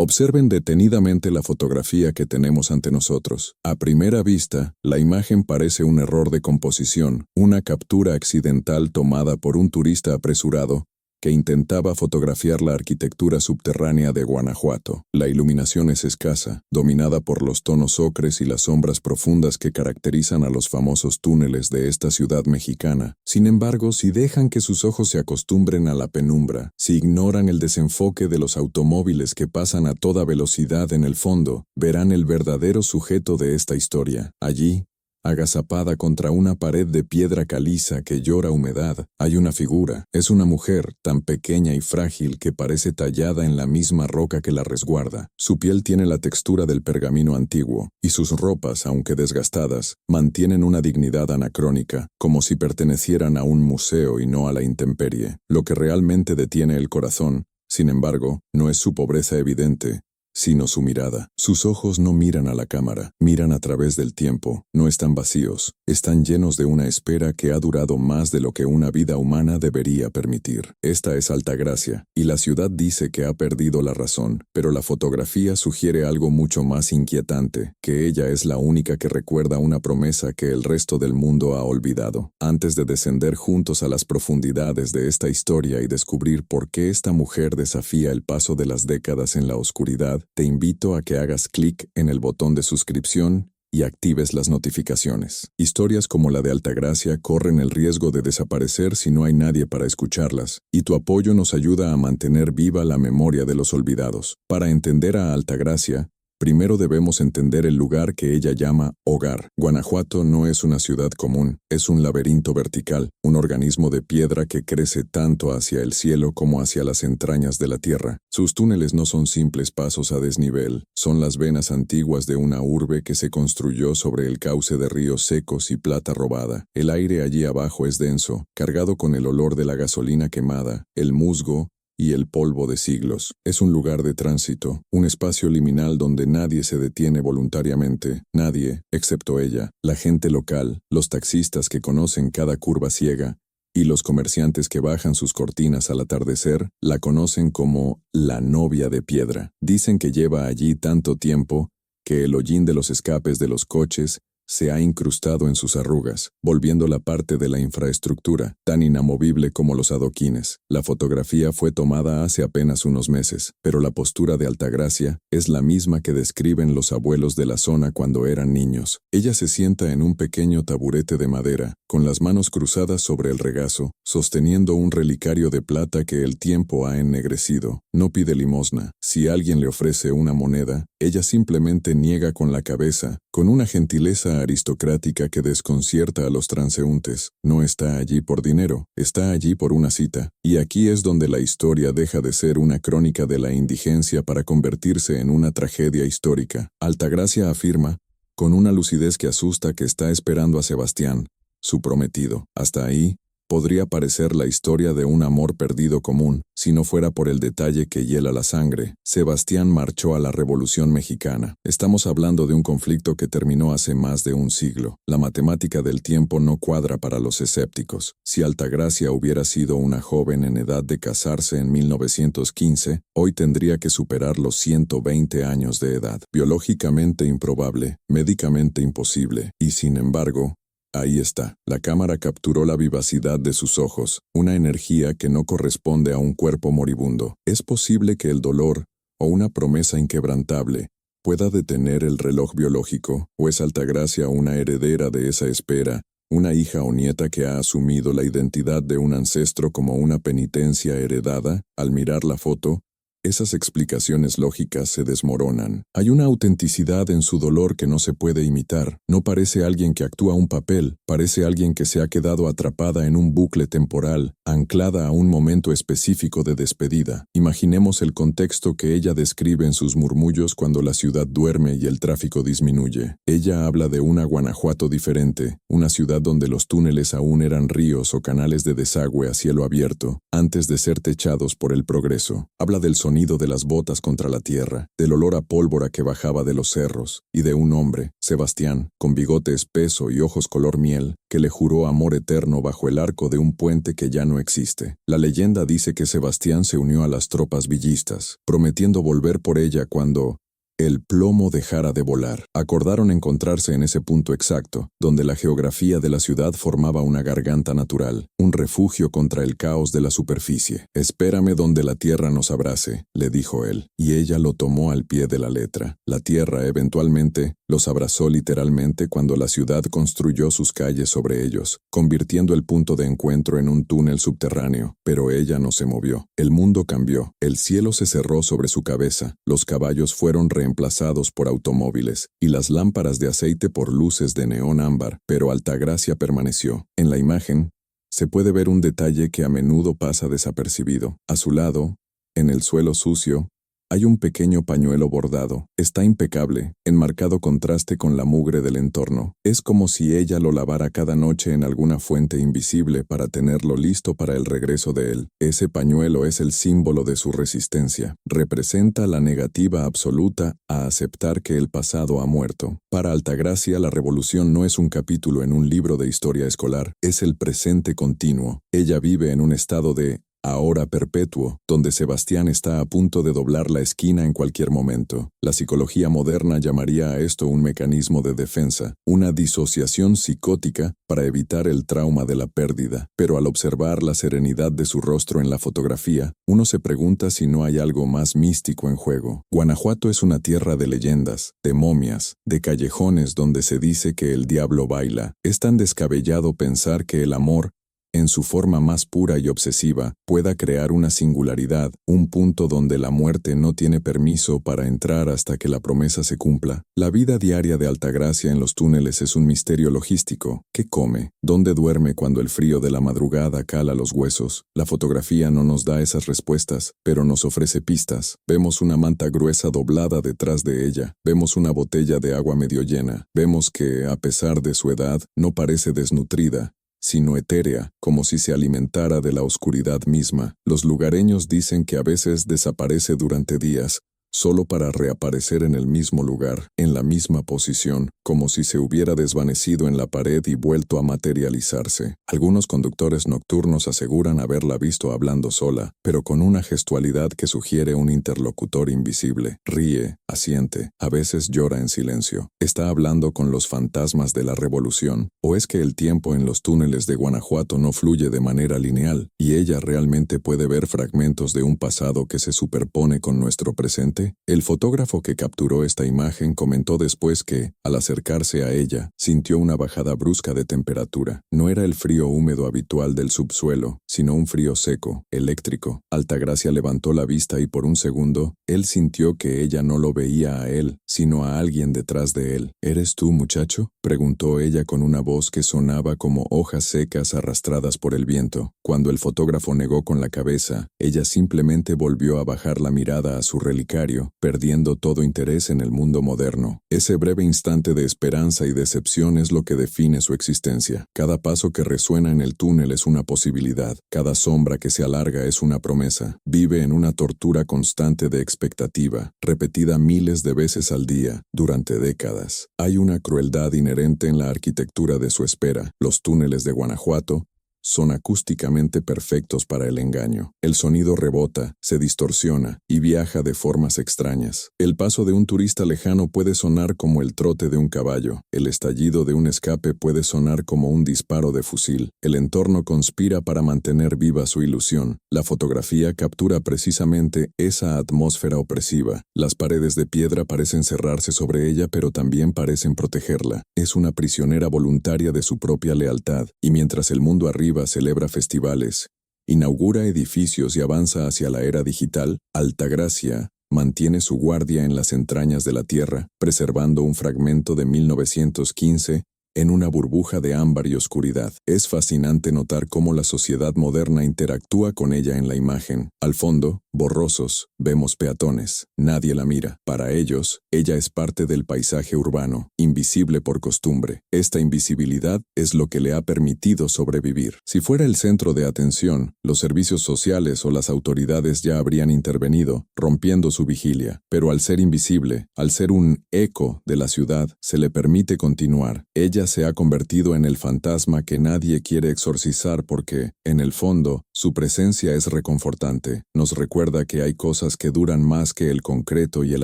Observen detenidamente la fotografía que tenemos ante nosotros. A primera vista, la imagen parece un error de composición, una captura accidental tomada por un turista apresurado que intentaba fotografiar la arquitectura subterránea de Guanajuato. La iluminación es escasa, dominada por los tonos ocres y las sombras profundas que caracterizan a los famosos túneles de esta ciudad mexicana. Sin embargo, si dejan que sus ojos se acostumbren a la penumbra, si ignoran el desenfoque de los automóviles que pasan a toda velocidad en el fondo, verán el verdadero sujeto de esta historia. Allí, agazapada contra una pared de piedra caliza que llora humedad, hay una figura. Es una mujer tan pequeña y frágil que parece tallada en la misma roca que la resguarda. Su piel tiene la textura del pergamino antiguo, y sus ropas, aunque desgastadas, mantienen una dignidad anacrónica, como si pertenecieran a un museo y no a la intemperie. Lo que realmente detiene el corazón, sin embargo, no es su pobreza evidente, sino su mirada. Sus ojos no miran a la cámara, miran a través del tiempo. No están vacíos, están llenos de una espera que ha durado más de lo que una vida humana debería permitir. Esta es Altagracia, y la ciudad dice que ha perdido la razón, pero la fotografía sugiere algo mucho más inquietante, que ella es la única que recuerda una promesa que el resto del mundo ha olvidado. Antes de descender juntos a las profundidades de esta historia y descubrir por qué esta mujer desafía el paso de las décadas en la oscuridad, te invito a que hagas clic en el botón de suscripción y actives las notificaciones. Historias como la de Altagracia corren el riesgo de desaparecer si no hay nadie para escucharlas, y tu apoyo nos ayuda a mantener viva la memoria de los olvidados. Para entender a Altagracia, primero debemos entender el lugar que ella llama hogar. Guanajuato no es una ciudad común, es un laberinto vertical, un organismo de piedra que crece tanto hacia el cielo como hacia las entrañas de la tierra. Sus túneles no son simples pasos a desnivel, son las venas antiguas de una urbe que se construyó sobre el cauce de ríos secos y plata robada. El aire allí abajo es denso, cargado con el olor de la gasolina quemada, el musgo y el polvo de siglos. Es un lugar de tránsito, un espacio liminal donde nadie se detiene voluntariamente, nadie, excepto ella, la gente local, los taxistas que conocen cada curva ciega, y los comerciantes que bajan sus cortinas al atardecer, la conocen como la novia de piedra. Dicen que lleva allí tanto tiempo que el hollín de los escapes de los coches se ha incrustado en sus arrugas, volviéndola parte de la infraestructura, tan inamovible como los adoquines. La fotografía fue tomada hace apenas unos meses, pero la postura de Altagracia es la misma que describen los abuelos de la zona cuando eran niños. Ella se sienta en un pequeño taburete de madera, con las manos cruzadas sobre el regazo, sosteniendo un relicario de plata que el tiempo ha ennegrecido. No pide limosna. Si alguien le ofrece una moneda, ella simplemente niega con la cabeza, con una gentileza aristocrática que desconcierta a los transeúntes. No está allí por dinero, está allí por una cita. Y aquí es donde la historia deja de ser una crónica de la indigencia para convertirse en una tragedia histórica. Altagracia afirma, con una lucidez que asusta, que está esperando a Sebastián, su prometido. Hasta ahí podría parecer la historia de un amor perdido común, si no fuera por el detalle que hiela la sangre. Sebastián marchó a la Revolución Mexicana. Estamos hablando de un conflicto que terminó hace más de un siglo. La matemática del tiempo no cuadra para los escépticos. Si Altagracia hubiera sido una joven en edad de casarse en 1915, hoy tendría que superar los 120 años de edad. Biológicamente improbable, médicamente imposible, y sin embargo, ahí está. La cámara capturó la vivacidad de sus ojos, una energía que no corresponde a un cuerpo moribundo. ¿Es posible que el dolor, o una promesa inquebrantable, pueda detener el reloj biológico? ¿O es Altagracia una heredera de esa espera, una hija o nieta que ha asumido la identidad de un ancestro como una penitencia heredada? Al mirar la foto, esas explicaciones lógicas se desmoronan. Hay una autenticidad en su dolor que no se puede imitar. No parece alguien que actúa un papel, parece alguien que se ha quedado atrapada en un bucle temporal, anclada a un momento específico de despedida. Imaginemos el contexto que ella describe en sus murmullos cuando la ciudad duerme y el tráfico disminuye. Ella habla de una Guanajuato diferente, una ciudad donde los túneles aún eran ríos o canales de desagüe a cielo abierto, antes de ser techados por el progreso. Habla del sonido sonido de las botas contra la tierra, del olor a pólvora que bajaba de los cerros, y de un hombre, Sebastián, con bigote espeso y ojos color miel, que le juró amor eterno bajo el arco de un puente que ya no existe. La leyenda dice que Sebastián se unió a las tropas villistas, prometiendo volver por ella cuando el plomo dejara de volar. Acordaron encontrarse en ese punto exacto, donde la geografía de la ciudad formaba una garganta natural, un refugio contra el caos de la superficie. «Espérame donde la tierra nos abrace», le dijo él, y ella lo tomó al pie de la letra. La tierra, eventualmente, los abrazó literalmente cuando la ciudad construyó sus calles sobre ellos, convirtiendo el punto de encuentro en un túnel subterráneo. Pero ella no se movió. El mundo cambió. El cielo se cerró sobre su cabeza. Los caballos fueron reemplazados por automóviles y las lámparas de aceite por luces de neón ámbar, pero Altagracia permaneció. En la imagen se puede ver un detalle que a menudo pasa desapercibido. A su lado, en el suelo sucio, hay un pequeño pañuelo bordado. Está impecable, en marcado contraste con la mugre del entorno. Es como si ella lo lavara cada noche en alguna fuente invisible para tenerlo listo para el regreso de él. Ese pañuelo es el símbolo de su resistencia. Representa la negativa absoluta a aceptar que el pasado ha muerto. Para Altagracia, la revolución no es un capítulo en un libro de historia escolar, es el presente continuo. Ella vive en un estado de ahora perpetuo, donde Sebastián está a punto de doblar la esquina en cualquier momento. La psicología moderna llamaría a esto un mecanismo de defensa, una disociación psicótica para evitar el trauma de la pérdida. Pero al observar la serenidad de su rostro en la fotografía, uno se pregunta si no hay algo más místico en juego. Guanajuato es una tierra de leyendas, de momias, de callejones donde se dice que el diablo baila. Es tan descabellado pensar que el amor, en su forma más pura y obsesiva, pueda crear una singularidad, un punto donde la muerte no tiene permiso para entrar hasta que la promesa se cumpla. La vida diaria de Altagracia en los túneles es un misterio logístico. ¿Qué come? ¿Dónde duerme cuando el frío de la madrugada cala los huesos? La fotografía no nos da esas respuestas, pero nos ofrece pistas. Vemos una manta gruesa doblada detrás de ella. Vemos una botella de agua medio llena. Vemos que, a pesar de su edad, no parece desnutrida, sino etérea, como si se alimentara de la oscuridad misma. Los lugareños dicen que a veces desaparece durante días, solo para reaparecer en el mismo lugar, en la misma posición, como si se hubiera desvanecido en la pared y vuelto a materializarse. Algunos conductores nocturnos aseguran haberla visto hablando sola, pero con una gestualidad que sugiere un interlocutor invisible. Ríe, asiente, a veces llora en silencio. ¿Está hablando con los fantasmas de la revolución? ¿O es que el tiempo en los túneles de Guanajuato no fluye de manera lineal, y ella realmente puede ver fragmentos de un pasado que se superpone con nuestro presente? El fotógrafo que capturó esta imagen comentó después que, al acercarse a ella, sintió una bajada brusca de temperatura. No era el frío húmedo habitual del subsuelo, sino un frío seco, eléctrico. Altagracia levantó la vista y por un segundo, él sintió que ella no lo veía a él, sino a alguien detrás de él. ¿Eres tú, muchacho?, preguntó ella con una voz que sonaba como hojas secas arrastradas por el viento. Cuando el fotógrafo negó con la cabeza, ella simplemente volvió a bajar la mirada a su relicario, perdiendo todo interés en el mundo moderno. Ese breve instante de esperanza y decepción es lo que define su existencia. Cada paso que resuena en el túnel es una posibilidad. Cada sombra que se alarga es una promesa. Vive en una tortura constante de expectativa, repetida miles de veces al día, durante décadas. Hay una crueldad inherente en la arquitectura de su espera. Los túneles de Guanajuato son acústicamente perfectos para el engaño. El sonido rebota, se distorsiona y viaja de formas extrañas. El paso de un turista lejano puede sonar como el trote de un caballo. El estallido de un escape puede sonar como un disparo de fusil. El entorno conspira para mantener viva su ilusión. La fotografía captura precisamente esa atmósfera opresiva. Las paredes de piedra parecen cerrarse sobre ella, pero también parecen protegerla. Es una prisionera voluntaria de su propia lealtad, y mientras el mundo arriba celebra festivales, inaugura edificios y avanza hacia la era digital, Altagracia mantiene su guardia en las entrañas de la tierra, preservando un fragmento de 1915 en una burbuja de ámbar y oscuridad. Es fascinante notar cómo la sociedad moderna interactúa con ella en la imagen. Al fondo, borrosos, vemos peatones. Nadie la mira. Para ellos, ella es parte del paisaje urbano, invisible por costumbre. Esta invisibilidad es lo que le ha permitido sobrevivir. Si fuera el centro de atención, los servicios sociales o las autoridades ya habrían intervenido, rompiendo su vigilia. Pero al ser invisible, al ser un eco de la ciudad, se le permite continuar. Ella se ha convertido en el fantasma que nadie quiere exorcizar porque, en el fondo, su presencia es reconfortante. Nos recuerda que hay cosas que duran más que el concreto y el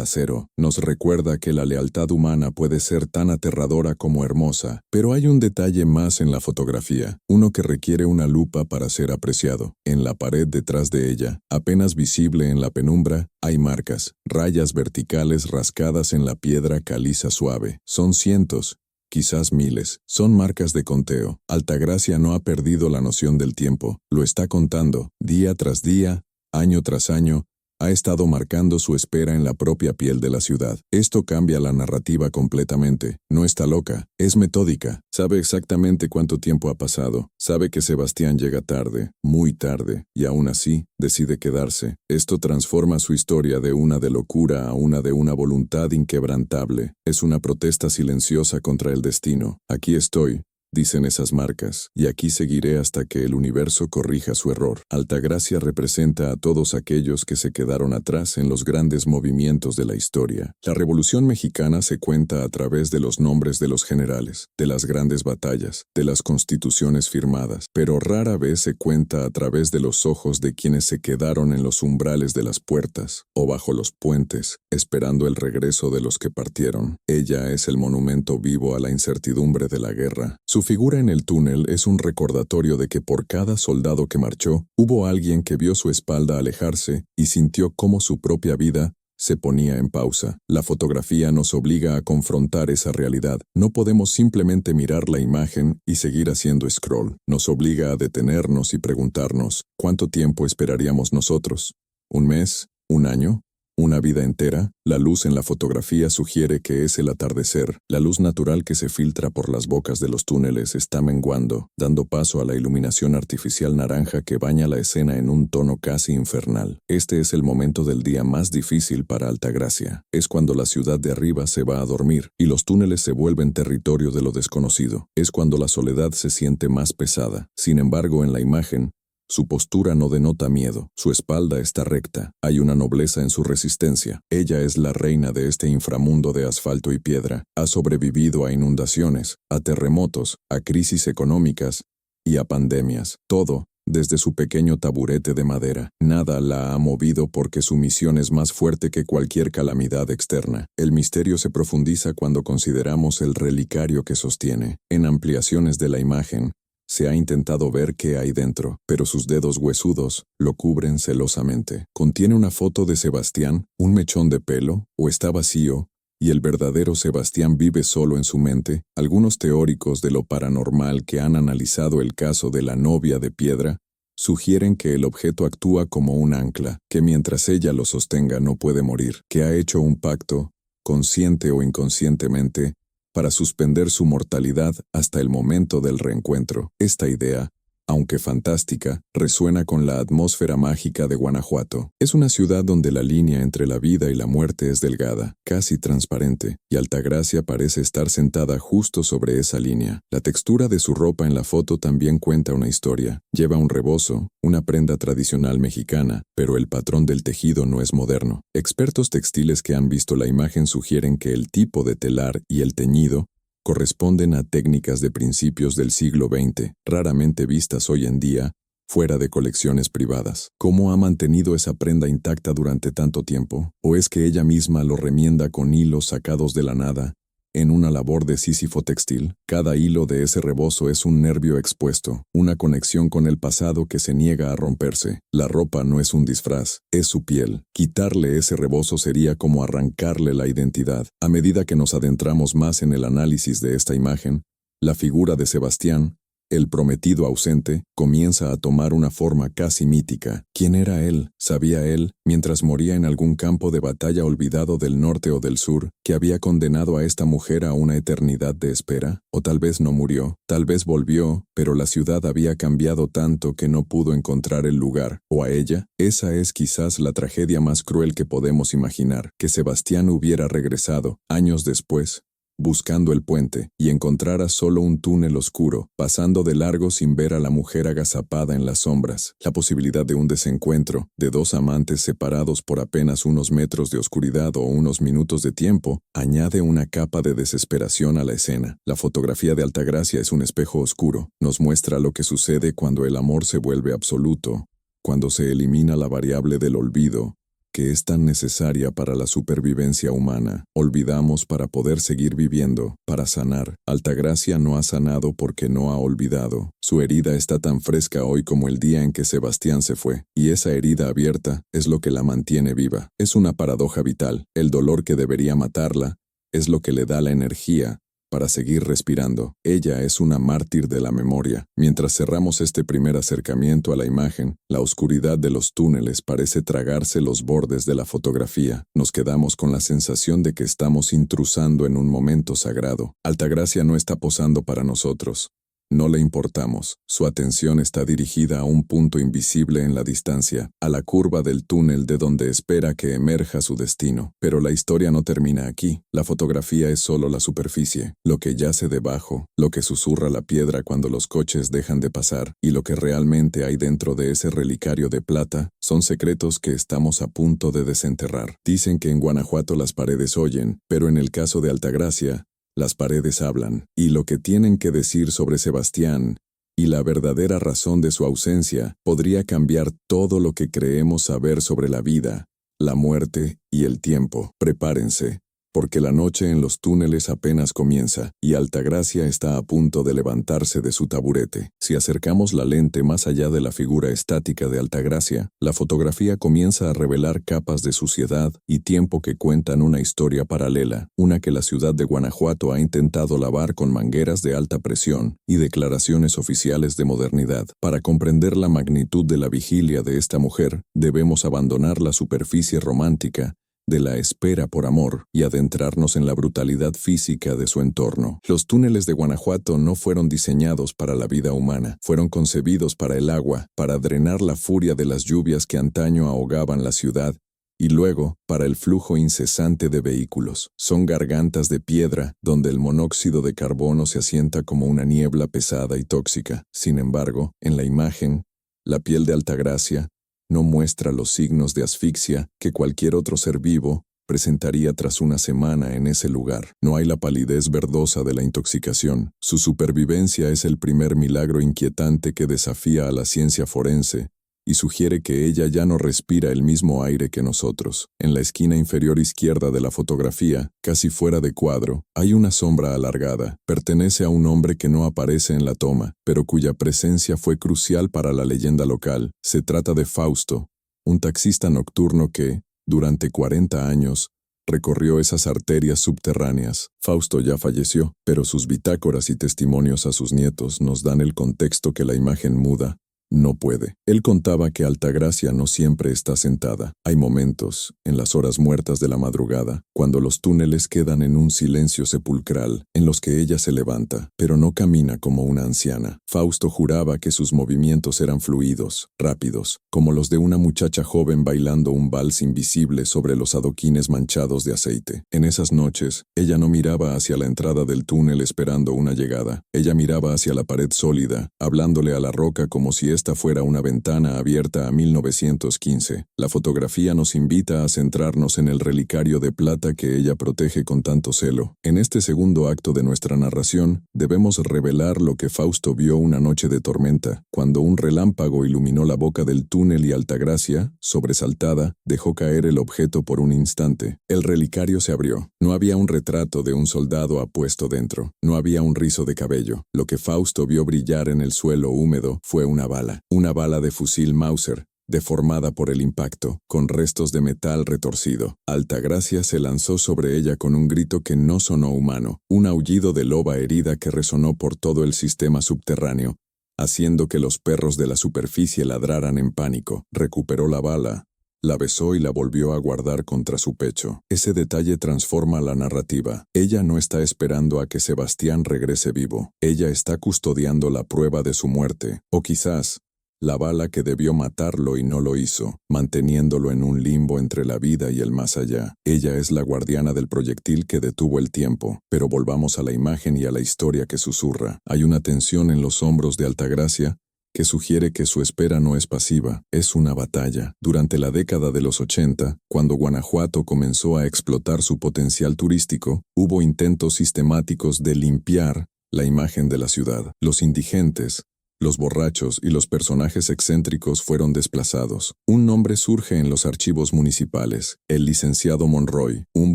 acero. Nos recuerda que la lealtad humana puede ser tan aterradora como hermosa. Pero hay un detalle más en la fotografía, uno que requiere una lupa para ser apreciado. En la pared detrás de ella, apenas visible en la penumbra, hay marcas, rayas verticales rascadas en la piedra caliza suave. Son cientos, quizás miles. Son marcas de conteo. Altagracia no ha perdido la noción del tiempo. Lo está contando, día tras día, año tras año. Ha estado marcando su espera en la propia piel de la ciudad. Esto cambia la narrativa completamente. No está loca, es metódica. Sabe exactamente cuánto tiempo ha pasado. Sabe que Sebastián llega tarde, muy tarde, y aún así, decide quedarse. Esto transforma su historia de una de locura a una de una voluntad inquebrantable. Es una protesta silenciosa contra el destino. Aquí estoy, dicen esas marcas, y aquí seguiré hasta que el universo corrija su error. Altagracia representa a todos aquellos que se quedaron atrás en los grandes movimientos de la historia. La Revolución Mexicana se cuenta a través de los nombres de los generales, de las grandes batallas, de las constituciones firmadas, pero rara vez se cuenta a través de los ojos de quienes se quedaron en los umbrales de las puertas o bajo los puentes, esperando el regreso de los que partieron. Ella es el monumento vivo a la incertidumbre de la guerra. Su figura en el túnel es un recordatorio de que por cada soldado que marchó, hubo alguien que vio su espalda alejarse y sintió cómo su propia vida se ponía en pausa. La fotografía nos obliga a confrontar esa realidad. No podemos simplemente mirar la imagen y seguir haciendo scroll. Nos obliga a detenernos y preguntarnos, ¿cuánto tiempo esperaríamos nosotros? ¿Un mes? ¿Un año? ¿Una vida entera? La luz en la fotografía sugiere que es el atardecer. La luz natural que se filtra por las bocas de los túneles está menguando, dando paso a la iluminación artificial naranja que baña la escena en un tono casi infernal. Este es el momento del día más difícil para Altagracia. Es cuando la ciudad de arriba se va a dormir y los túneles se vuelven territorio de lo desconocido. Es cuando la soledad se siente más pesada. Sin embargo, en la imagen, su postura no denota miedo, su espalda está recta, hay una nobleza en su resistencia. Ella es la reina de este inframundo de asfalto y piedra. Ha sobrevivido a inundaciones, a terremotos, a crisis económicas y a pandemias. Todo desde su pequeño taburete de madera. Nada la ha movido porque su misión es más fuerte que cualquier calamidad externa. El misterio se profundiza cuando consideramos el relicario que sostiene. En ampliaciones de la imagen, se ha intentado ver qué hay dentro, pero sus dedos huesudos lo cubren celosamente. Contiene una foto de Sebastián, un mechón de pelo, o está vacío, y el verdadero Sebastián vive solo en su mente. Algunos teóricos de lo paranormal que han analizado el caso de la novia de piedra sugieren que el objeto actúa como un ancla, que mientras ella lo sostenga no puede morir, que ha hecho un pacto, consciente o inconscientemente, para suspender su mortalidad hasta el momento del reencuentro. Esta idea, aunque fantástica, resuena con la atmósfera mágica de Guanajuato. Es una ciudad donde la línea entre la vida y la muerte es delgada, casi transparente, y Altagracia parece estar sentada justo sobre esa línea. La textura de su ropa en la foto también cuenta una historia. Lleva un rebozo, una prenda tradicional mexicana, pero el patrón del tejido no es moderno. Expertos textiles que han visto la imagen sugieren que el tipo de telar y el teñido corresponden a técnicas de principios del siglo XX, raramente vistas hoy en día, fuera de colecciones privadas. ¿Cómo ha mantenido esa prenda intacta durante tanto tiempo? ¿O es que ella misma lo remienda con hilos sacados de la nada, en una labor de Sísifo textil? Cada hilo de ese rebozo es un nervio expuesto, una conexión con el pasado que se niega a romperse. La ropa no es un disfraz, es su piel. Quitarle ese rebozo sería como arrancarle la identidad. A medida que nos adentramos más en el análisis de esta imagen, la figura de Sebastián El prometido ausente comienza a tomar una forma casi mítica. ¿Quién era él? ¿Sabía él, mientras moría en algún campo de batalla olvidado del norte o del sur, que había condenado a esta mujer a una eternidad de espera? O tal vez no murió, tal vez volvió, pero la ciudad había cambiado tanto que no pudo encontrar el lugar, o a ella. Esa es quizás la tragedia más cruel que podemos imaginar, que Sebastián hubiera regresado, años después, buscando el puente, y encontrara solo un túnel oscuro, pasando de largo sin ver a la mujer agazapada en las sombras. La posibilidad de un desencuentro, de dos amantes separados por apenas unos metros de oscuridad o unos minutos de tiempo, añade una capa de desesperación a la escena. La fotografía de Altagracia es un espejo oscuro, nos muestra lo que sucede cuando el amor se vuelve absoluto, cuando se elimina la variable del olvido, que es tan necesaria para la supervivencia humana. Olvidamos para poder seguir viviendo, para sanar. Altagracia no ha sanado porque no ha olvidado. Su herida está tan fresca hoy como el día en que Sebastián se fue, y esa herida abierta es lo que la mantiene viva. Es una paradoja vital. El dolor que debería matarla es lo que le da la energía para seguir respirando. Ella es una mártir de la memoria. Mientras cerramos este primer acercamiento a la imagen, la oscuridad de los túneles parece tragarse los bordes de la fotografía. Nos quedamos con la sensación de que estamos intrusando en un momento sagrado. Altagracia no está posando para nosotros. No le importamos. Su atención está dirigida a un punto invisible en la distancia, a la curva del túnel de donde espera que emerja su destino. Pero la historia no termina aquí. La fotografía es solo la superficie, lo que yace debajo, lo que susurra la piedra cuando los coches dejan de pasar, y lo que realmente hay dentro de ese relicario de plata, son secretos que estamos a punto de desenterrar. Dicen que en Guanajuato las paredes oyen, pero en el caso de Altagracia, las paredes hablan, y lo que tienen que decir sobre Sebastián y la verdadera razón de su ausencia podría cambiar todo lo que creemos saber sobre la vida, la muerte y el tiempo. Prepárense, porque la noche en los túneles apenas comienza, y Altagracia está a punto de levantarse de su taburete. Si acercamos la lente más allá de la figura estática de Altagracia, la fotografía comienza a revelar capas de suciedad y tiempo que cuentan una historia paralela, una que la ciudad de Guanajuato ha intentado lavar con mangueras de alta presión y declaraciones oficiales de modernidad. Para comprender la magnitud de la vigilia de esta mujer, debemos abandonar la superficie romántica de la espera por amor y adentrarnos en la brutalidad física de su entorno. Los túneles de Guanajuato no fueron diseñados para la vida humana, fueron concebidos para el agua, para drenar la furia de las lluvias que antaño ahogaban la ciudad, y luego para el flujo incesante de vehículos. Son gargantas de piedra donde el monóxido de carbono se asienta como una niebla pesada y tóxica. Sin embargo, en la imagen, la piel de Altagracia no muestra los signos de asfixia que cualquier otro ser vivo presentaría tras una semana en ese lugar. No hay la palidez verdosa de la intoxicación. Su supervivencia es el primer milagro inquietante que desafía a la ciencia forense y sugiere que ella ya no respira el mismo aire que nosotros. En la esquina inferior izquierda de la fotografía, casi fuera de cuadro, hay una sombra alargada. Pertenece a un hombre que no aparece en la toma, pero cuya presencia fue crucial para la leyenda local. Se trata de Fausto, un taxista nocturno que, durante 40 años, recorrió esas arterias subterráneas. Fausto ya falleció, pero sus bitácoras y testimonios a sus nietos nos dan el contexto que la imagen muda no puede. Él contaba que Altagracia no siempre está sentada. Hay momentos, en las horas muertas de la madrugada, cuando los túneles quedan en un silencio sepulcral, en los que ella se levanta, pero no camina como una anciana. Fausto juraba que sus movimientos eran fluidos, rápidos, como los de una muchacha joven bailando un vals invisible sobre los adoquines manchados de aceite. En esas noches, ella no miraba hacia la entrada del túnel esperando una llegada. Ella miraba hacia la pared sólida, hablándole a la roca como si esta fuera una ventana abierta a 1915. La fotografía nos invita a centrarnos en el relicario de plata que ella protege con tanto celo. En este segundo acto de nuestra narración, debemos revelar lo que Fausto vio una noche de tormenta, cuando un relámpago iluminó la boca del túnel y Altagracia, sobresaltada, dejó caer el objeto por un instante. El relicario se abrió. No había un retrato de un soldado apuesto dentro. No había un rizo de cabello. Lo que Fausto vio brillar en el suelo húmedo fue una bala de fusil Mauser, deformada por el impacto, con restos de metal retorcido. Altagracia se lanzó sobre ella con un grito que no sonó humano, un aullido de loba herida que resonó por todo el sistema subterráneo, haciendo que los perros de la superficie ladraran en pánico. Recuperó la bala, la besó y la volvió a guardar contra su pecho. Ese detalle transforma la narrativa. Ella no está esperando a que Sebastián regrese vivo. Ella está custodiando la prueba de su muerte. O quizás, la bala que debió matarlo y no lo hizo, manteniéndolo en un limbo entre la vida y el más allá. Ella es la guardiana del proyectil que detuvo el tiempo. Pero volvamos a la imagen y a la historia que susurra. Hay una tensión en los hombros de Altagracia que sugiere que su espera no es pasiva, es una batalla. Durante la década de los 80, cuando Guanajuato comenzó a explotar su potencial turístico, hubo intentos sistemáticos de limpiar la imagen de la ciudad. Los indigentes, los borrachos y los personajes excéntricos fueron desplazados. Un nombre surge en los archivos municipales: el licenciado Monroy, un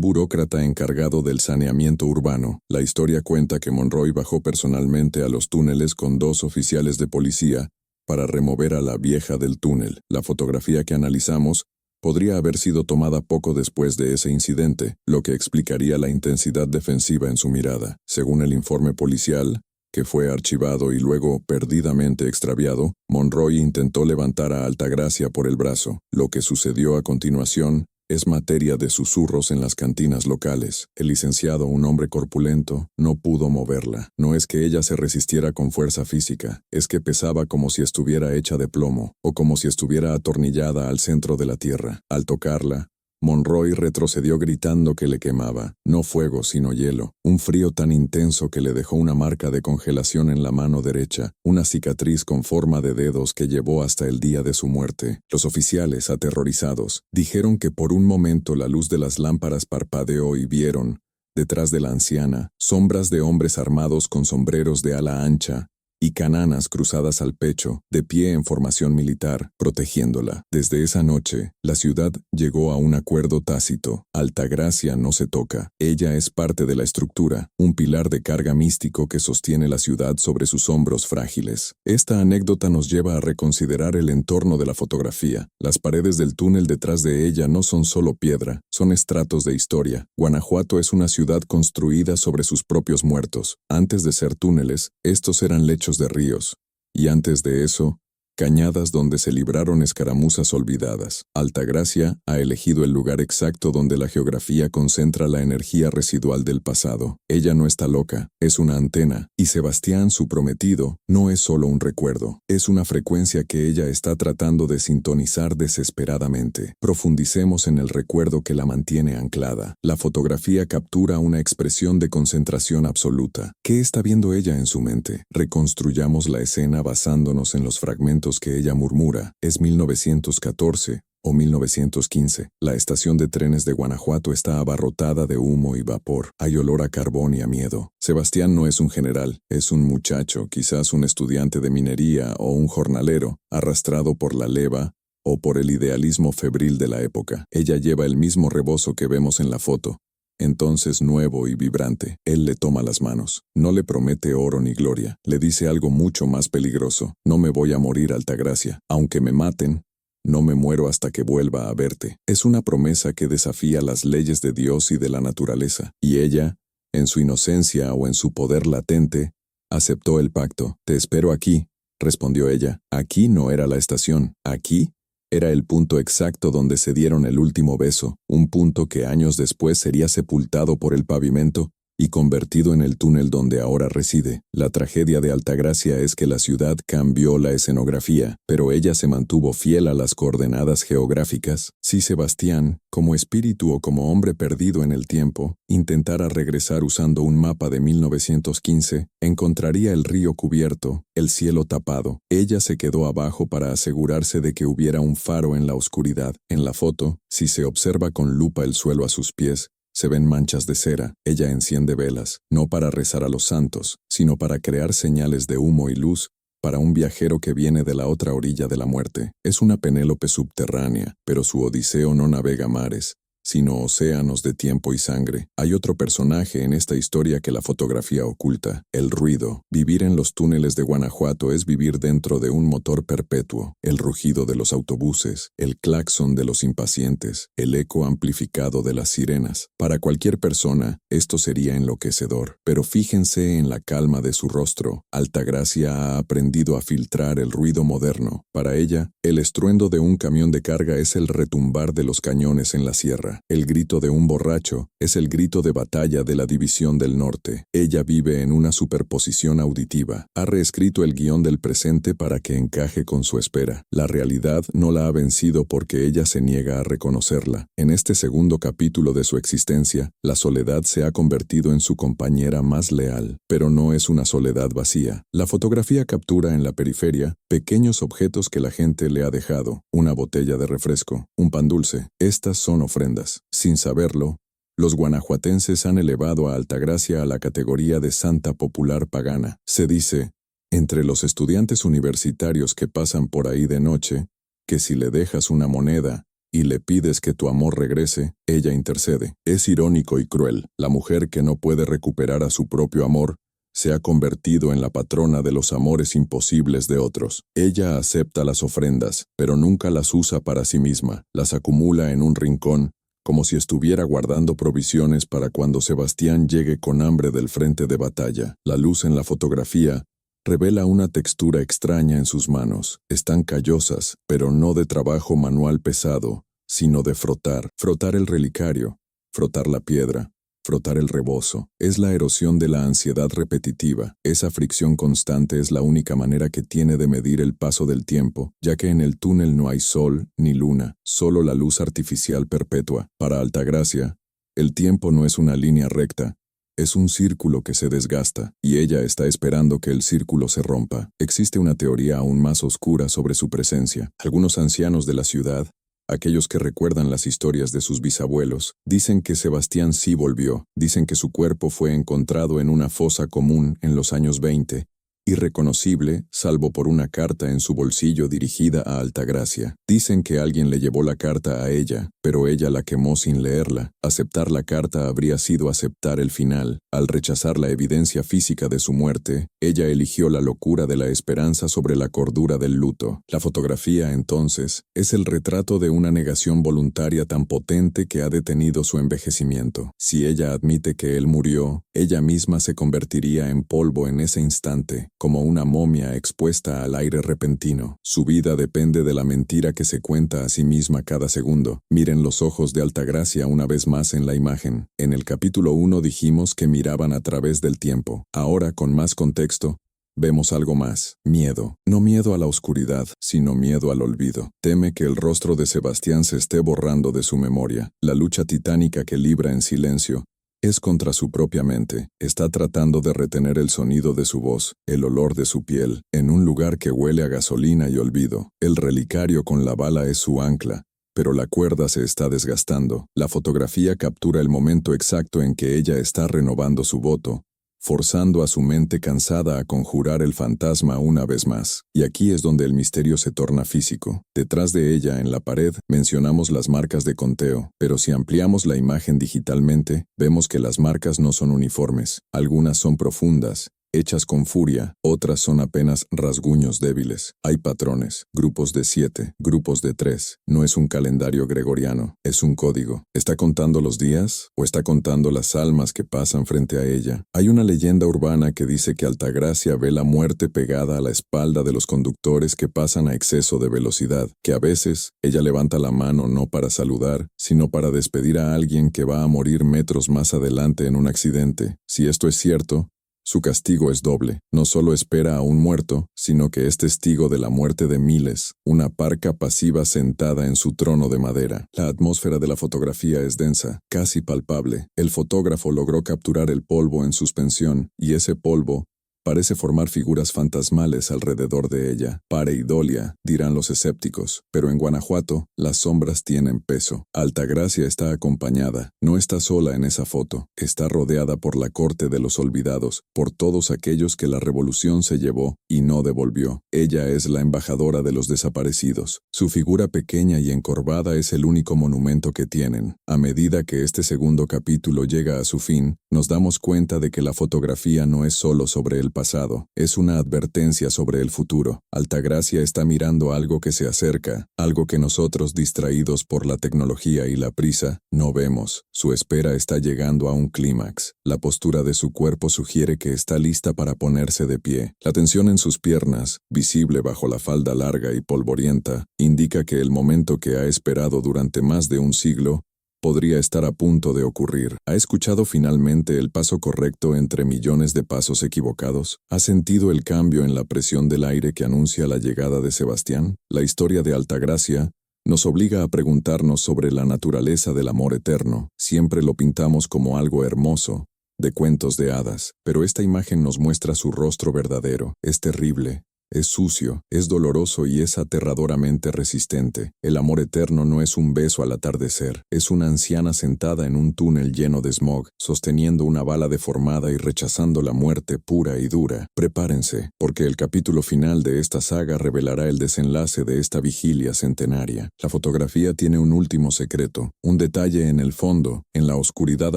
burócrata encargado del saneamiento urbano. La historia cuenta que Monroy bajó personalmente a los túneles con 2 oficiales de policía para remover a la vieja del túnel. La fotografía que analizamos podría haber sido tomada poco después de ese incidente, lo que explicaría la intensidad defensiva en su mirada. Según el informe policial, que fue archivado y luego perdidamente extraviado, Monroy intentó levantar a Altagracia por el brazo. Lo que sucedió a continuación es materia de susurros en las cantinas locales. El licenciado, un hombre corpulento, no pudo moverla. No es que ella se resistiera con fuerza física, es que pesaba como si estuviera hecha de plomo, o como si estuviera atornillada al centro de la tierra. Al tocarla, Monroy retrocedió gritando que le quemaba, no fuego sino hielo, un frío tan intenso que le dejó una marca de congelación en la mano derecha, una cicatriz con forma de dedos que llevó hasta el día de su muerte. Los oficiales, aterrorizados, dijeron que por un momento la luz de las lámparas parpadeó y vieron, detrás de la anciana, sombras de hombres armados con sombreros de ala ancha y cananas cruzadas al pecho, de pie en formación militar, protegiéndola. Desde esa noche, la ciudad llegó a un acuerdo tácito. Altagracia no se toca. Ella es parte de la estructura, un pilar de carga místico que sostiene la ciudad sobre sus hombros frágiles. Esta anécdota nos lleva a reconsiderar el entorno de la fotografía. Las paredes del túnel detrás de ella no son solo piedra, son estratos de historia. Guanajuato es una ciudad construida sobre sus propios muertos. Antes de ser túneles, estos eran lechos de ríos, y antes de eso, cañadas donde se libraron escaramuzas olvidadas. Altagracia ha elegido el lugar exacto donde la geografía concentra la energía residual del pasado. Ella no está loca, es una antena, y Sebastián, su prometido, no es solo un recuerdo, es una frecuencia que ella está tratando de sintonizar desesperadamente. Profundicemos en el recuerdo que la mantiene anclada. La fotografía captura una expresión de concentración absoluta. ¿Qué está viendo ella en su mente? Reconstruyamos la escena basándonos en los fragmentos que ella murmura. Es 1914 o 1915. La estación de trenes de Guanajuato está abarrotada de humo y vapor. Hay olor a carbón y a miedo. Sebastián no es un general, es un muchacho, quizás un estudiante de minería o un jornalero, arrastrado por la leva o por el idealismo febril de la época. Ella lleva el mismo rebozo que vemos en la foto. Entonces, nuevo y vibrante, él le toma las manos. No le promete oro ni gloria, le dice algo mucho más peligroso. No me voy a morir, Altagracia. Aunque me maten, no me muero hasta que vuelva a verte. Es una promesa que desafía las leyes de Dios y de la naturaleza. Y ella, en su inocencia o en su poder latente, aceptó el pacto. Te espero aquí, respondió ella. Aquí no era la estación. Aquí era el punto exacto donde se dieron el último beso, un punto que años después sería sepultado por el pavimento y convertido en el túnel donde ahora reside. La tragedia de Altagracia es que la ciudad cambió la escenografía, pero ella se mantuvo fiel a las coordenadas geográficas. Si Sebastián, como espíritu o como hombre perdido en el tiempo, intentara regresar usando un mapa de 1915, encontraría el río cubierto, el cielo tapado. Ella se quedó abajo para asegurarse de que hubiera un faro en la oscuridad. En la foto, si se observa con lupa el suelo a sus pies, se ven manchas de cera. Ella enciende velas, no para rezar a los santos, sino para crear señales de humo y luz para un viajero que viene de la otra orilla de la muerte. Es una Penélope subterránea, pero su Odiseo no navega mares, sino océanos de tiempo y sangre. Hay otro personaje en esta historia que la fotografía oculta: el ruido. Vivir en los túneles de Guanajuato es vivir dentro de un motor perpetuo. El rugido de los autobuses, el claxon de los impacientes, el eco amplificado de las sirenas. Para cualquier persona, esto sería enloquecedor. Pero fíjense en la calma de su rostro. Altagracia ha aprendido a filtrar el ruido moderno. Para ella, el estruendo de un camión de carga es el retumbar de los cañones en la sierra. El grito de un borracho es el grito de batalla de la División del Norte. Ella vive en una superposición auditiva. Ha reescrito el guión del presente para que encaje con su espera. La realidad no la ha vencido porque ella se niega a reconocerla. En este segundo capítulo de su existencia, la soledad se ha convertido en su compañera más leal. Pero no es una soledad vacía. La fotografía captura en la periferia pequeños objetos que la gente le ha dejado: una botella de refresco, un pan dulce. Estas son ofrendas. Sin saberlo, los guanajuatenses han elevado a Altagracia a la categoría de santa popular pagana. Se dice, entre los estudiantes universitarios que pasan por ahí de noche, que si le dejas una moneda y le pides que tu amor regrese, ella intercede. Es irónico y cruel. La mujer que no puede recuperar a su propio amor se ha convertido en la patrona de los amores imposibles de otros. Ella acepta las ofrendas, pero nunca las usa para sí misma. Las acumula en un rincón, como si estuviera guardando provisiones para cuando Sebastián llegue con hambre del frente de batalla. La luz en la fotografía revela una textura extraña en sus manos. Están callosas, pero no de trabajo manual pesado, sino de frotar. Frotar el relicario, frotar la piedra, frotar el rebozo. Es la erosión de la ansiedad repetitiva. Esa fricción constante es la única manera que tiene de medir el paso del tiempo, ya que en el túnel no hay sol ni luna, solo la luz artificial perpetua. Para Altagracia, el tiempo no es una línea recta, es un círculo que se desgasta, y ella está esperando que el círculo se rompa. Existe una teoría aún más oscura sobre su presencia. Algunos ancianos de la ciudad, aquellos que recuerdan las historias de sus bisabuelos, dicen que Sebastián sí volvió. Dicen que su cuerpo fue encontrado en una fosa común en los años 20, irreconocible, salvo por una carta en su bolsillo dirigida a Altagracia. Dicen que alguien le llevó la carta a ella, pero ella la quemó sin leerla. Aceptar la carta habría sido aceptar el final. Al rechazar la evidencia física de su muerte, ella eligió la locura de la esperanza sobre la cordura del luto. La fotografía, entonces, es el retrato de una negación voluntaria tan potente que ha detenido su envejecimiento. Si ella admite que él murió, ella misma se convertiría en polvo en ese instante, como una momia expuesta al aire repentino. Su vida depende de la mentira que se cuenta a sí misma cada segundo. Miren los ojos de Altagracia una vez más en la imagen. En el capítulo 1 dijimos que miraban a través del tiempo. Ahora, con más contexto, vemos algo más. Miedo. No miedo a la oscuridad, sino miedo al olvido. Teme que el rostro de Sebastián se esté borrando de su memoria. La lucha titánica que libra en silencio es contra su propia mente. Está tratando de retener el sonido de su voz, el olor de su piel, en un lugar que huele a gasolina y olvido. El relicario con la bala es su ancla, pero la cuerda se está desgastando. La fotografía captura el momento exacto en que ella está renovando su voto, forzando a su mente cansada a conjurar el fantasma una vez más. Y aquí es donde el misterio se torna físico. Detrás de ella, en la pared, mencionamos las marcas de conteo, pero si ampliamos la imagen digitalmente, vemos que las marcas no son uniformes. Algunas son profundas, hechas con furia, otras son apenas rasguños débiles. Hay patrones, grupos de 7, grupos de 3. No es un calendario gregoriano, es un código. ¿Está contando los días o está contando las almas que pasan frente a ella? Hay una leyenda urbana que dice que Altagracia ve la muerte pegada a la espalda de los conductores que pasan a exceso de velocidad, que a veces ella levanta la mano no para saludar, sino para despedir a alguien que va a morir metros más adelante en un accidente. Si esto es cierto, su castigo es doble. No solo espera a un muerto, sino que es testigo de la muerte de miles, una parca pasiva sentada en su trono de madera. La atmósfera de la fotografía es densa, casi palpable. El fotógrafo logró capturar el polvo en suspensión, y ese polvo Parece formar figuras fantasmales alrededor de ella. Pareidolia, dirán los escépticos. Pero en Guanajuato, las sombras tienen peso. Altagracia está acompañada. No está sola en esa foto. Está rodeada por la corte de los olvidados, por todos aquellos que la revolución se llevó y no devolvió. Ella es la embajadora de los desaparecidos. Su figura pequeña y encorvada es el único monumento que tienen. A medida que este segundo capítulo llega a su fin, nos damos cuenta de que la fotografía no es solo sobre el pasado, es una advertencia sobre el futuro. Altagracia está mirando algo que se acerca, algo que nosotros, distraídos por la tecnología y la prisa, no vemos. Su espera está llegando a un clímax. La postura de su cuerpo sugiere que está lista para ponerse de pie. La tensión en sus piernas, visible bajo la falda larga y polvorienta, indica que el momento que ha esperado durante más de un siglo podría estar a punto de ocurrir. ¿Ha escuchado finalmente el paso correcto entre millones de pasos equivocados? ¿Ha sentido el cambio en la presión del aire que anuncia la llegada de Sebastián? La historia de Altagracia nos obliga a preguntarnos sobre la naturaleza del amor eterno. Siempre lo pintamos como algo hermoso, de cuentos de hadas, pero esta imagen nos muestra su rostro verdadero. Es terrible. Es sucio, es doloroso y es aterradoramente resistente. El amor eterno no es un beso al atardecer, es una anciana sentada en un túnel lleno de smog, sosteniendo una bala deformada y rechazando la muerte pura y dura. Prepárense, porque el capítulo final de esta saga revelará el desenlace de esta vigilia centenaria. La fotografía tiene un último secreto, un detalle en el fondo, en la oscuridad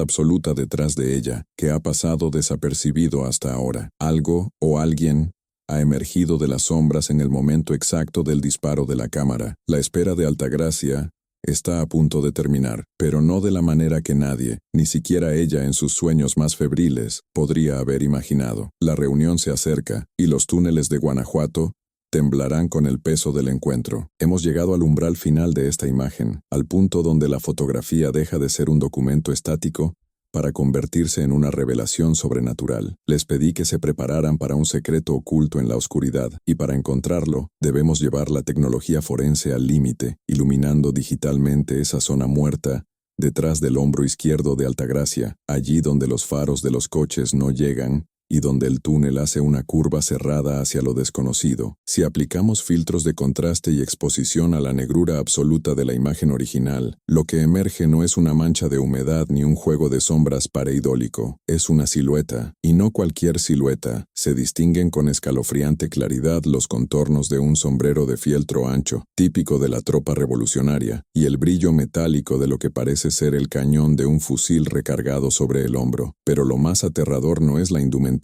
absoluta detrás de ella, que ha pasado desapercibido hasta ahora. Algo o alguien ha emergido de las sombras en el momento exacto del disparo de la cámara. La espera de Altagracia está a punto de terminar, pero no de la manera que nadie, ni siquiera ella en sus sueños más febriles, podría haber imaginado. La reunión se acerca, y los túneles de Guanajuato temblarán con el peso del encuentro. Hemos llegado al umbral final de esta imagen, al punto donde la fotografía deja de ser un documento estático para convertirse en una revelación sobrenatural. Les pedí que se prepararan para un secreto oculto en la oscuridad, y para encontrarlo, debemos llevar la tecnología forense al límite, iluminando digitalmente esa zona muerta detrás del hombro izquierdo de Altagracia, allí donde los faros de los coches no llegan, y donde el túnel hace una curva cerrada hacia lo desconocido. Si aplicamos filtros de contraste y exposición a la negrura absoluta de la imagen original, lo que emerge no es una mancha de humedad ni un juego de sombras pareidólico, es una silueta, y no cualquier silueta. Se distinguen con escalofriante claridad los contornos de un sombrero de fieltro ancho, típico de la tropa revolucionaria, y el brillo metálico de lo que parece ser el cañón de un fusil recargado sobre el hombro. Pero lo más aterrador no es la indumentaria,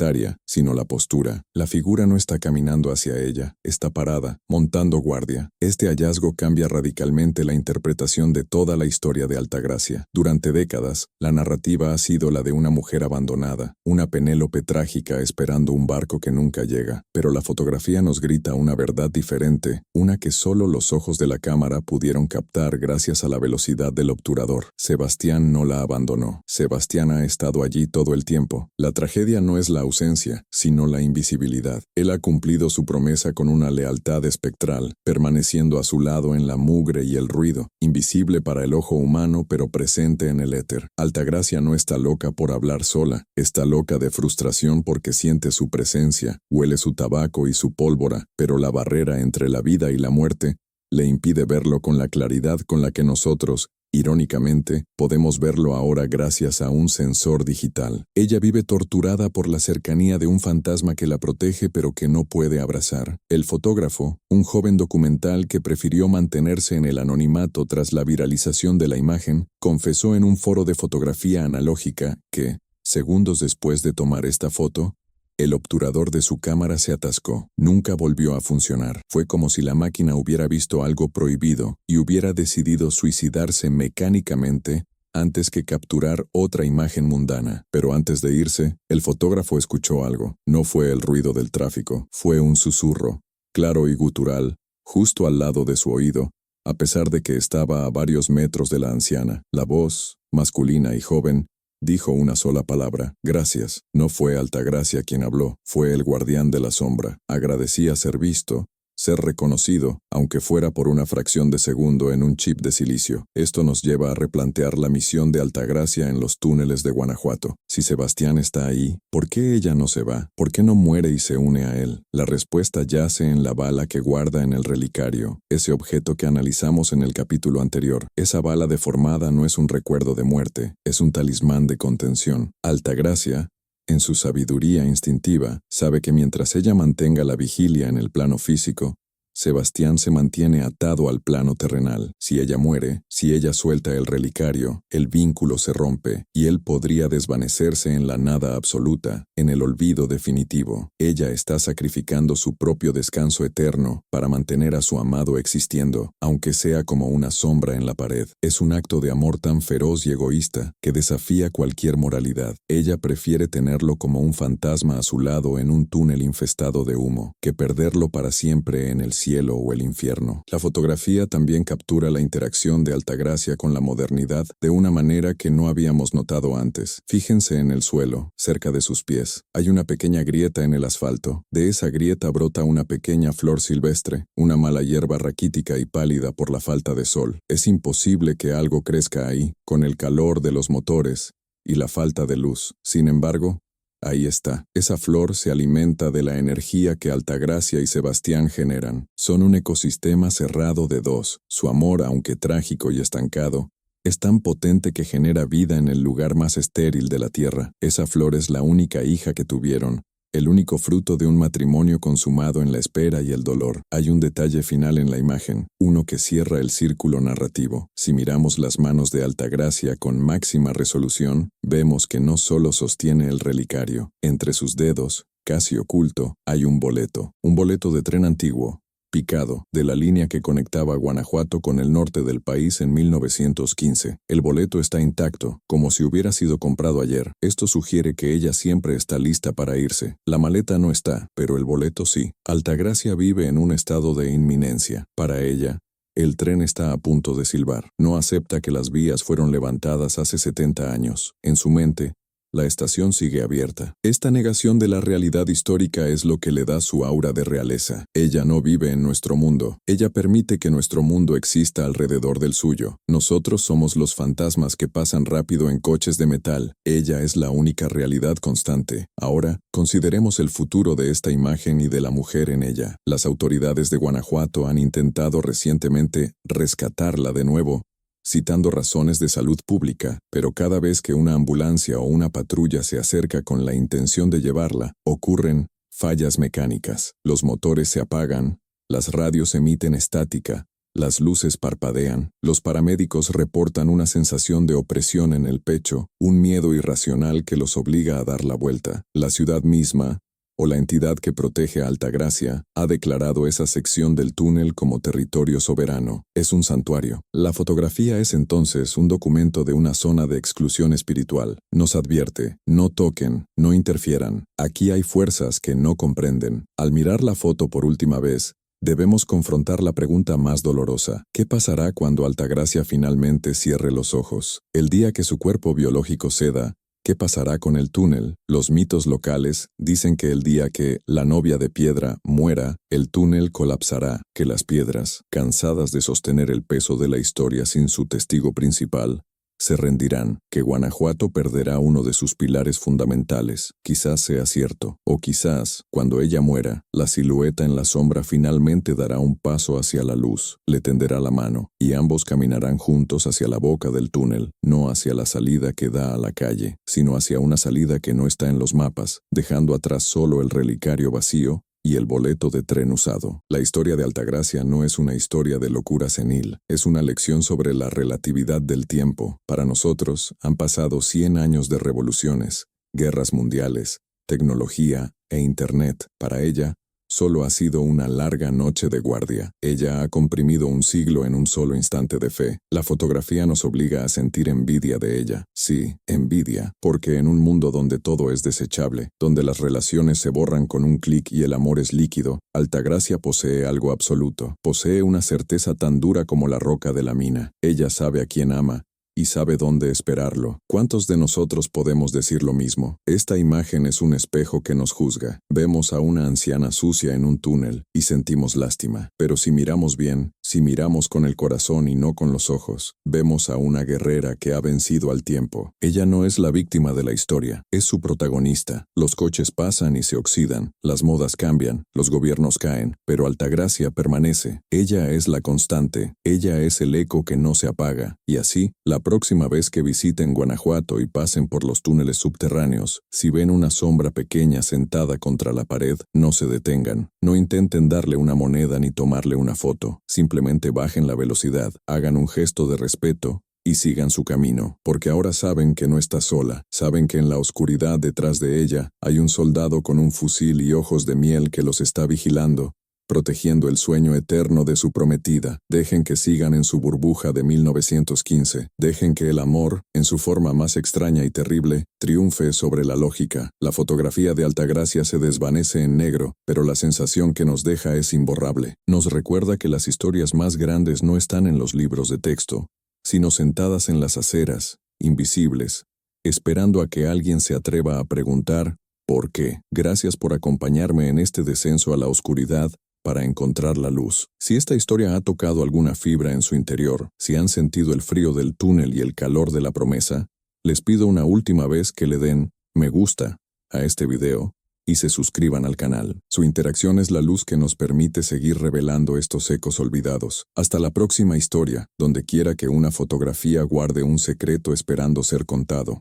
sino la postura. La figura no está caminando hacia ella, está parada, montando guardia. Este hallazgo cambia radicalmente la interpretación de toda la historia de Altagracia. Durante décadas, la narrativa ha sido la de una mujer abandonada, una Penélope trágica esperando un barco que nunca llega. Pero la fotografía nos grita una verdad diferente, una que solo los ojos de la cámara pudieron captar gracias a la velocidad del obturador. Sebastián no la abandonó. Sebastián ha estado allí todo el tiempo. La tragedia no es la ausencia, sino la invisibilidad. Él ha cumplido su promesa con una lealtad espectral, permaneciendo a su lado en la mugre y el ruido, invisible para el ojo humano pero presente en el éter. Altagracia no está loca por hablar sola, está loca de frustración porque siente su presencia, huele su tabaco y su pólvora, pero la barrera entre la vida y la muerte le impide verlo con la claridad con la que nosotros, irónicamente, podemos verlo ahora gracias a un sensor digital. Ella vive torturada por la cercanía de un fantasma que la protege pero que no puede abrazar. El fotógrafo, un joven documental que prefirió mantenerse en el anonimato tras la viralización de la imagen, confesó en un foro de fotografía analógica que, segundos después de tomar esta foto, el obturador de su cámara se atascó. Nunca volvió a funcionar. Fue como si la máquina hubiera visto algo prohibido y hubiera decidido suicidarse mecánicamente antes que capturar otra imagen mundana. Pero antes de irse, el fotógrafo escuchó algo. No fue el ruido del tráfico, fue un susurro, claro y gutural, justo al lado de su oído, a pesar de que estaba a varios metros de la anciana. La voz, masculina y joven, dijo una sola palabra: gracias. No fue Altagracia quien habló, fue el guardián de la sombra. Agradecía ser visto, ser reconocido, aunque fuera por una fracción de segundo en un chip de silicio. Esto nos lleva a replantear la misión de Altagracia en los túneles de Guanajuato. Si Sebastián está ahí, ¿por qué ella no se va? ¿Por qué no muere y se une a él? La respuesta yace en la bala que guarda en el relicario, ese objeto que analizamos en el capítulo anterior. Esa bala deformada no es un recuerdo de muerte, es un talismán de contención. Altagracia, en su sabiduría instintiva, sabe que mientras ella mantenga la vigilia en el plano físico, Sebastián se mantiene atado al plano terrenal. Si ella muere, si ella suelta el relicario, el vínculo se rompe y él podría desvanecerse en la nada absoluta, en el olvido definitivo. Ella está sacrificando su propio descanso eterno para mantener a su amado existiendo, aunque sea como una sombra en la pared. Es un acto de amor tan feroz y egoísta que desafía cualquier moralidad. Ella prefiere tenerlo como un fantasma a su lado en un túnel infestado de humo, que perderlo para siempre en el cielo o el infierno. La fotografía también captura la interacción de Altagracia con la modernidad de una manera que no habíamos notado antes. Fíjense en el suelo, cerca de sus pies. Hay una pequeña grieta en el asfalto. De esa grieta brota una pequeña flor silvestre, una mala hierba raquítica y pálida por la falta de sol. Es imposible que algo crezca ahí, con el calor de los motores y la falta de luz. Sin embargo, ahí está. Esa flor se alimenta de la energía que Altagracia y Sebastián generan. Son un ecosistema cerrado de dos. Su amor, aunque trágico y estancado, es tan potente que genera vida en el lugar más estéril de la tierra. Esa flor es la única hija que tuvieron, el único fruto de un matrimonio consumado en la espera y el dolor. Hay un detalle final en la imagen, uno que cierra el círculo narrativo. Si miramos las manos de Altagracia con máxima resolución, vemos que no solo sostiene el relicario. Entre sus dedos, casi oculto, hay un boleto de tren antiguo, picado, de la línea que conectaba Guanajuato con el norte del país en 1915. El boleto está intacto, como si hubiera sido comprado ayer. Esto sugiere que ella siempre está lista para irse. La maleta no está, pero el boleto sí. Altagracia vive en un estado de inminencia. Para ella, el tren está a punto de silbar. No acepta que las vías fueron levantadas hace 70 años. En su mente, la estación sigue abierta. Esta negación de la realidad histórica es lo que le da su aura de realeza. Ella no vive en nuestro mundo. Ella permite que nuestro mundo exista alrededor del suyo. Nosotros somos los fantasmas que pasan rápido en coches de metal. Ella es la única realidad constante. Ahora, consideremos el futuro de esta imagen y de la mujer en ella. Las autoridades de Guanajuato han intentado recientemente rescatarla de nuevo, citando razones de salud pública, pero cada vez que una ambulancia o una patrulla se acerca con la intención de llevarla, ocurren fallas mecánicas. Los motores se apagan, las radios emiten estática, las luces parpadean. Los paramédicos reportan una sensación de opresión en el pecho, un miedo irracional que los obliga a dar la vuelta. La ciudad misma, o la entidad que protege a Altagracia, ha declarado esa sección del túnel como territorio soberano. Es un santuario. La fotografía es entonces un documento de una zona de exclusión espiritual. Nos advierte, no toquen, no interfieran. Aquí hay fuerzas que no comprenden. Al mirar la foto por última vez, debemos confrontar la pregunta más dolorosa. ¿Qué pasará cuando Altagracia finalmente cierre los ojos? El día que su cuerpo biológico ceda, ¿qué pasará con el túnel? Los mitos locales dicen que el día que la novia de piedra muera, el túnel colapsará, que las piedras, cansadas de sostener el peso de la historia sin su testigo principal, se rendirán, que Guanajuato perderá uno de sus pilares fundamentales. Quizás sea cierto, o quizás, cuando ella muera, la silueta en la sombra finalmente dará un paso hacia la luz, le tenderá la mano, y ambos caminarán juntos hacia la boca del túnel, no hacia la salida que da a la calle, sino hacia una salida que no está en los mapas, dejando atrás solo el relicario vacío y el boleto de tren usado. La historia de Altagracia no es una historia de locura senil, es una lección sobre la relatividad del tiempo. Para nosotros, han pasado 100 años de revoluciones, guerras mundiales, tecnología e Internet. Para ella, solo ha sido una larga noche de guardia. Ella ha comprimido un siglo en un solo instante de fe. La fotografía nos obliga a sentir envidia de ella. Sí, envidia, porque en un mundo donde todo es desechable, donde las relaciones se borran con un clic y el amor es líquido, Altagracia posee algo absoluto. Posee una certeza tan dura como la roca de la mina. Ella sabe a quién ama y sabe dónde esperarlo. ¿Cuántos de nosotros podemos decir lo mismo? Esta imagen es un espejo que nos juzga. Vemos a una anciana sucia en un túnel y sentimos lástima. Pero si miramos bien, si miramos con el corazón y no con los ojos, vemos a una guerrera que ha vencido al tiempo. Ella no es la víctima de la historia, es su protagonista. Los coches pasan y se oxidan, las modas cambian, los gobiernos caen, pero Altagracia permanece. Ella es la constante, ella es el eco que no se apaga. Y así, la próxima vez que visiten Guanajuato y pasen por los túneles subterráneos, si ven una sombra pequeña sentada contra la pared, no se detengan. No intenten darle una moneda ni tomarle una foto. Simplemente bajen la velocidad, hagan un gesto de respeto y sigan su camino, porque ahora saben que no está sola, saben que en la oscuridad detrás de ella hay un soldado con un fusil y ojos de miel que los está vigilando, protegiendo el sueño eterno de su prometida. Dejen que sigan en su burbuja de 1915, dejen que el amor, en su forma más extraña y terrible, triunfe sobre la lógica. La fotografía de Altagracia se desvanece en negro, pero la sensación que nos deja es imborrable. Nos recuerda que las historias más grandes no están en los libros de texto, sino sentadas en las aceras, invisibles, esperando a que alguien se atreva a preguntar ¿por qué? Gracias por acompañarme en este descenso a la oscuridad para encontrar la luz. Si esta historia ha tocado alguna fibra en su interior, si han sentido el frío del túnel y el calor de la promesa, les pido una última vez que le den me gusta a este video y se suscriban al canal. Su interacción es la luz que nos permite seguir revelando estos ecos olvidados. Hasta la próxima historia, donde quiera que una fotografía guarde un secreto esperando ser contado.